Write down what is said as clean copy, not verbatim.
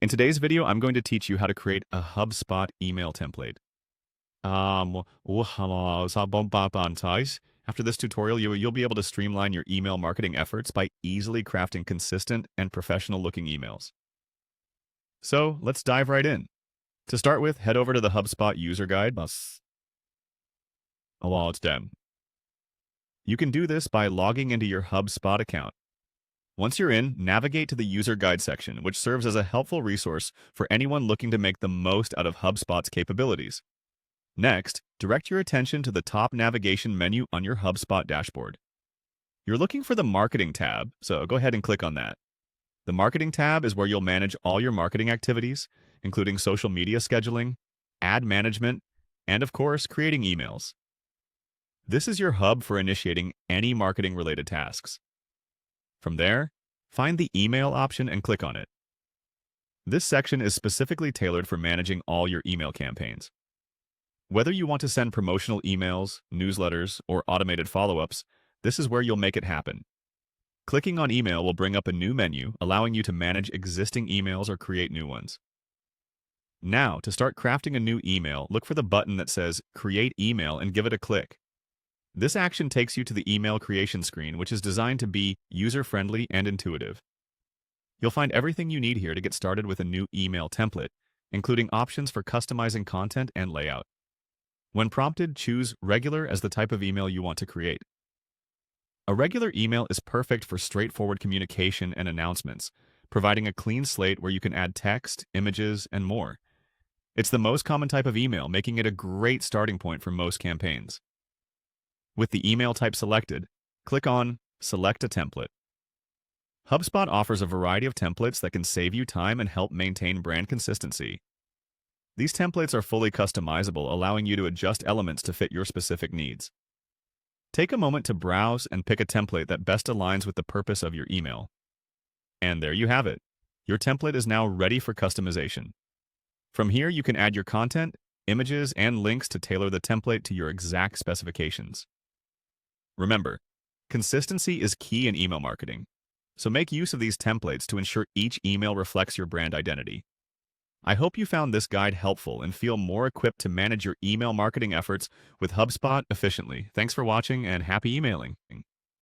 In today's video, I'm going to teach you how to create a HubSpot email template. After this tutorial, you'll be able to streamline your email marketing efforts by easily crafting consistent and professional-looking emails. So let's dive right in. To start with, head over to the HubSpot user guide. You can do this by logging into your HubSpot account. Once you're in, navigate to the user guide section, which serves as a helpful resource for anyone looking to make the most out of HubSpot's capabilities. Next, direct your attention to the top navigation menu on your HubSpot dashboard. You're looking for the Marketing tab, so go ahead and click on that. The Marketing tab is where you'll manage all your marketing activities, including social media scheduling, ad management, and of course, creating emails. This is your hub for initiating any marketing-related tasks. From there, find the Email option and click on it. This section is specifically tailored for managing all your email campaigns. Whether you want to send promotional emails, newsletters, or automated follow-ups, this is where you'll make it happen. Clicking on Email will bring up a new menu, allowing you to manage existing emails or create new ones. Now, to start crafting a new email, look for the button that says Create Email and give it a click. This action takes you to the email creation screen, which is designed to be user-friendly and intuitive. You'll find everything you need here to get started with a new email template, including options for customizing content and layout. When prompted, choose Regular as the type of email you want to create. A regular email is perfect for straightforward communication and announcements, providing a clean slate where you can add text, images, and more. It's the most common type of email, making it a great starting point for most campaigns. With the email type selected, click on Select a Template. HubSpot offers a variety of templates that can save you time and help maintain brand consistency. These templates are fully customizable, allowing you to adjust elements to fit your specific needs. Take a moment to browse and pick a template that best aligns with the purpose of your email. And there you have it. Your template is now ready for customization. From here, you can add your content, images, and links to tailor the template to your exact specifications. Remember, consistency is key in email marketing, so make use of these templates to ensure each email reflects your brand identity. I hope you found this guide helpful and feel more equipped to manage your email marketing efforts with HubSpot efficiently. Thanks for watching and happy emailing.